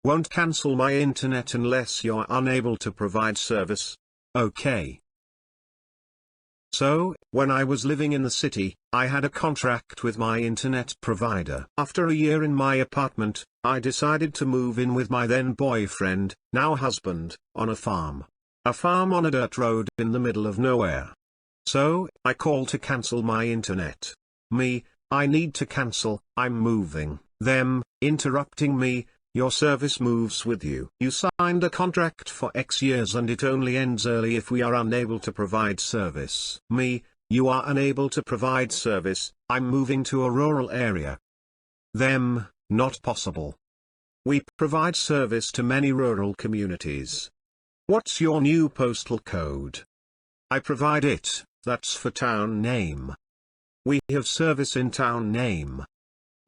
Won't cancel my internet unless you're unable to provide service. Okay. So, when I was living in the city, I had a contract with my internet provider. After a year in my apartment, I decided to move in with my then boyfriend, now husband, on a farm. A farm on a dirt road in the middle of nowhere. So, I called to cancel my internet. Me, I need to cancel, I'm moving. Them, interrupting me, your service moves with you. You signed a contract for X years and it only ends early if we are unable to provide service. Me, you are unable to provide service, I'm moving to a rural area. Them, not possible. We provide service to many rural communities. What's your new postal code? I provide it, that's for town name. We have service in town name.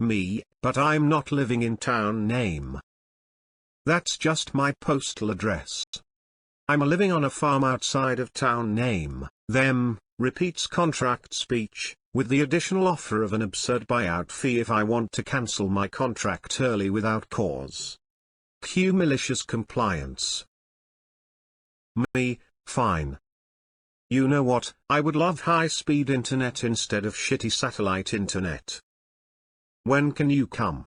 Me, but I'm not living in town name. That's just my postal address. I'm living on a farm outside of town name. Them, repeats contract speech, with the additional offer of an absurd buyout fee if I want to cancel my contract early without cause. Cue malicious compliance. Me, fine. You know what, I would love high-speed internet instead of shitty satellite internet. When can you come?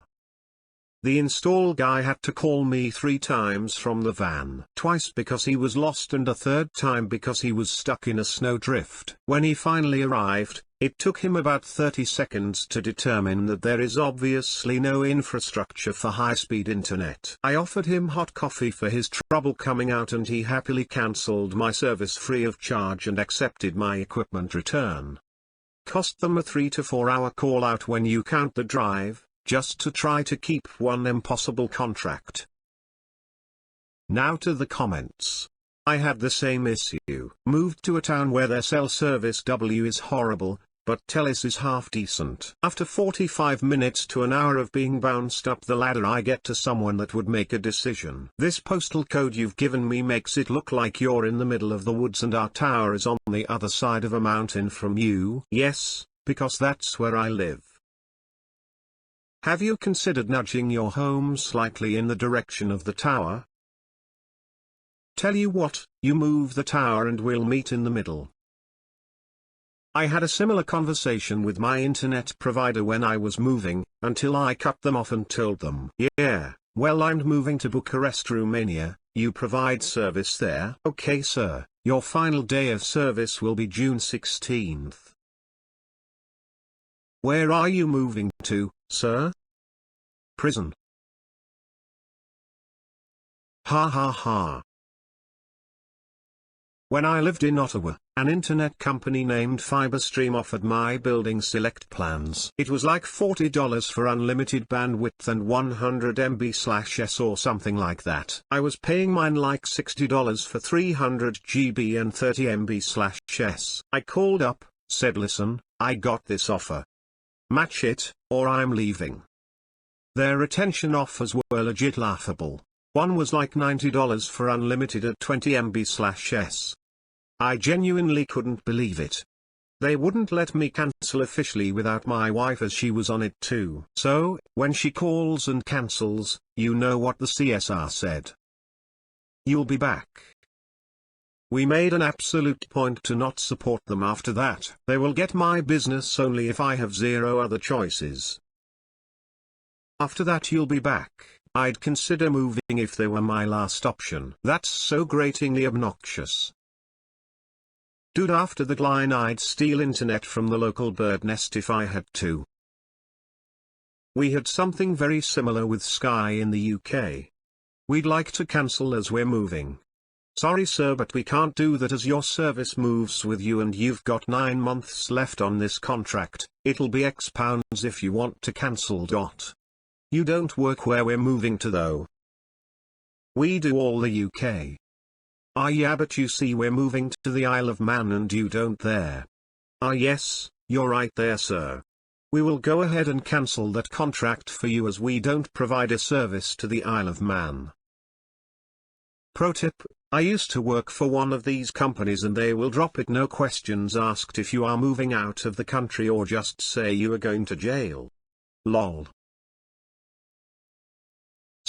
The install guy had to call me 3 times from the van. Twice because he was lost and a third time because he was stuck in a snowdrift. When he finally arrived, it took him about 30 seconds to determine that there is obviously no infrastructure for high-speed internet. I offered him hot coffee for his trouble coming out and he happily cancelled my service free of charge and accepted my equipment return. Cost them a 3 to 4 hour call out when you count the drive, just to try to keep one impossible contract. Now to the comments. I had the same issue. Moved to a town where their cell service is horrible, but Telus is half decent. After 45 minutes to an hour of being bounced up the ladder I get to someone that would make a decision. This postal code you've given me makes it look like you're in the middle of the woods and our tower is on the other side of a mountain from you. Yes, because that's where I live. Have you considered nudging your home slightly in the direction of the tower? Tell you what, you move the tower and we'll meet in the middle. I had a similar conversation with my internet provider when I was moving, until I cut them off and told them, yeah, well I'm moving to Bucharest, Romania, you provide service there? Okay sir, your final day of service will be June 16th. Where are you moving to, sir? Prison. Ha ha ha. When I lived in Ottawa, an internet company named FiberStream offered my building select plans. It was like $40 for unlimited bandwidth and 100 MB/s or something like that. I was paying mine like $60 for 300 GB and 30 MB/s. I called up, said listen, I got this offer. Match it, or I'm leaving. Their retention offers were legit laughable. One was like $90 for unlimited at 20 MB/s. I genuinely couldn't believe it. They wouldn't let me cancel officially without my wife as she was on it too. So, when she calls and cancels, you know what the CSR said. You'll be back. We made an absolute point to not support them after that. They will get my business only if I have 0 other choices. After that you'll be back. I'd consider moving if they were my last option. That's so gratingly obnoxious. Dude, after the line I'd steal internet from the local bird nest if I had to. We had something very similar with Sky in the UK. We'd like to cancel as we're moving. Sorry sir, but we can't do that as your service moves with you and you've got 9 months left on this contract. It'll be X pounds if you want to cancel. You don't work where we're moving to though. We do all the UK. Ah yeah, but you see we're moving to the Isle of Man and you don't there. Ah yes, you're right there sir. We will go ahead and cancel that contract for you as we don't provide a service to the Isle of Man. Pro tip, I used to work for one of these companies and they will drop it no questions asked if you are moving out of the country or just say you are going to jail. Lol.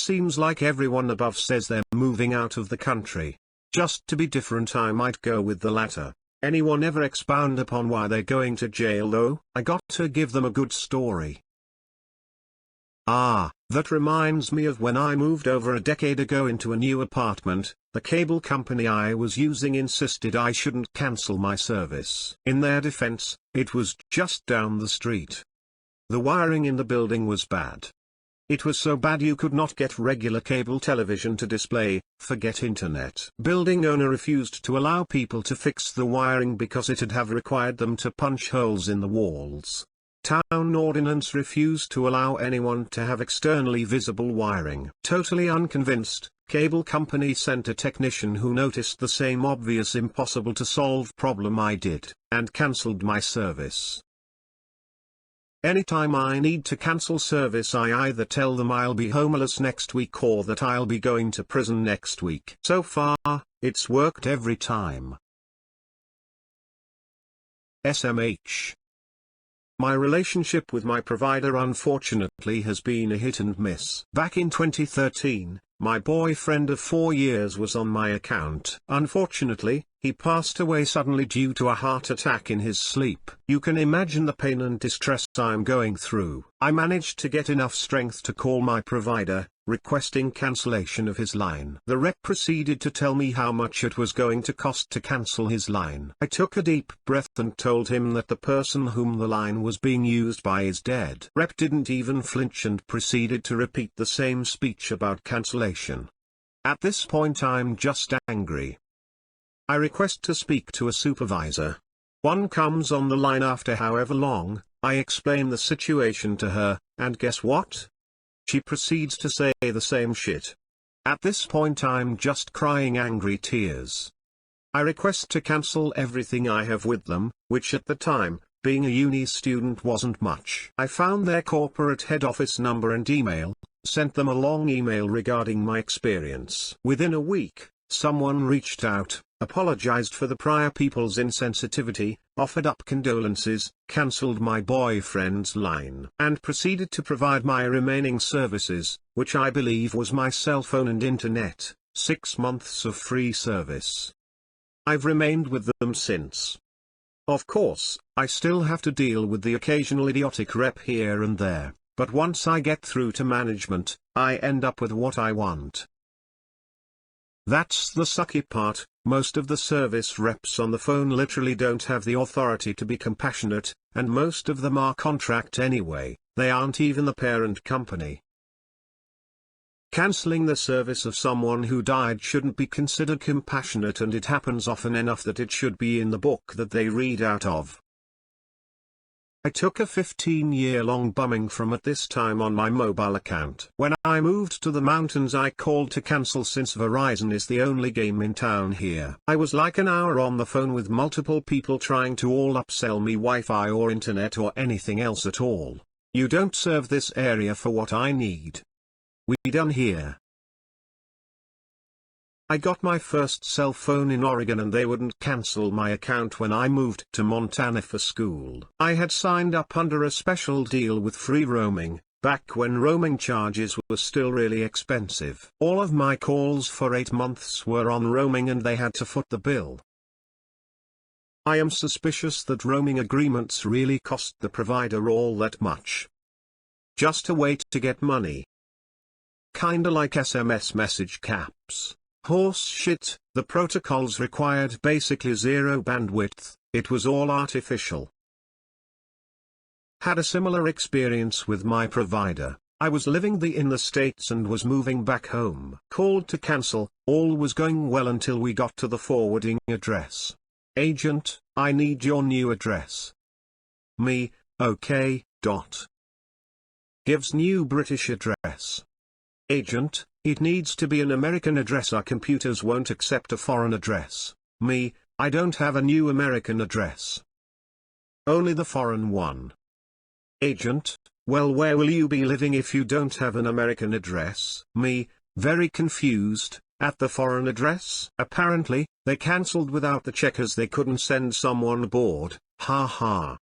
seems like everyone above says they're moving out of the country. Just to be different, I might go with the latter. Anyone ever expound upon why they're going to jail though? I got to give them a good story. Ah, that reminds me of when I moved over a decade ago into a new apartment. The cable company I was using insisted I shouldn't cancel my service. In their defense, it was just down the street. The wiring in the building was bad. It was so bad you could not get regular cable television to display, forget internet. Building owner refused to allow people to fix the wiring because it'd have required them to punch holes in the walls. Town ordinance refused to allow anyone to have externally visible wiring. Totally unconvinced, cable company sent a technician who noticed the same obvious impossible to solve problem I did, and cancelled my service. Anytime I need to cancel service, I either tell them I'll be homeless next week or that I'll be going to prison next week. So far, it's worked every time. SMH. My relationship with my provider unfortunately has been a hit and miss. Back in 2013, my boyfriend of 4 years was on my account. Unfortunately, he passed away suddenly due to a heart attack in his sleep. You can imagine the pain and distress I'm going through. I managed to get enough strength to call my provider, requesting cancellation of his line. The rep proceeded to tell me how much it was going to cost to cancel his line. I took a deep breath and told him that the person whom the line was being used by is dead. Rep didn't even flinch and proceeded to repeat the same speech about cancellation. At this point I'm just angry. I request to speak to a supervisor. One comes on the line after however long. I explain the situation to her, and guess what? She proceeds to say the same shit. At this point I'm just crying angry tears. I request to cancel everything I have with them, which at the time, being a uni student, wasn't much. I found their corporate head office number and email, sent them a long email regarding my experience. Within a week, someone reached out, apologized for the prior people's insensitivity, offered up condolences, cancelled my boyfriend's line, and proceeded to provide my remaining services, which I believe was my cell phone and internet, 6 months of free service. I've remained with them since. Of course, I still have to deal with the occasional idiotic rep here and there, but once I get through to management, I end up with what I want. That's the sucky part. Most of the service reps on the phone literally don't have the authority to be compassionate, and most of them are contract anyway. They aren't even the parent company. Cancelling the service of someone who died shouldn't be considered compassionate, and it happens often enough that it should be in the book that they read out of. I took a 15-year-long bumming from at this time on my mobile account. When I moved to the mountains I called to cancel since Verizon is the only game in town here. I was like an hour on the phone with multiple people trying to all upsell me Wi-Fi or internet or anything else at all. You don't serve this area for what I need. We done here. I got my first cell phone in Oregon and they wouldn't cancel my account when I moved to Montana for school. I had signed up under a special deal with free roaming, back when roaming charges were still really expensive. All of my calls for 8 months were on roaming and they had to foot the bill. I am suspicious that roaming agreements really cost the provider all that much. Just a way to get money. Kinda like SMS message caps. Horse shit. The protocols required basically zero bandwidth, it was all artificial. Had a similar experience with my provider. I was living in the States and was moving back home. Called to cancel, all was going well until we got to the forwarding address. Agent, I need your new address. Me, okay, dot. Gives new British address. Agent, it needs to be an American address. Our computers won't accept a foreign address. Me, I don't have a new American address. Only the foreign one. Agent, well, where will you be living if you don't have an American address? Me, very confused, at the foreign address? Apparently, they cancelled without the check as they couldn't send someone aboard. Ha ha.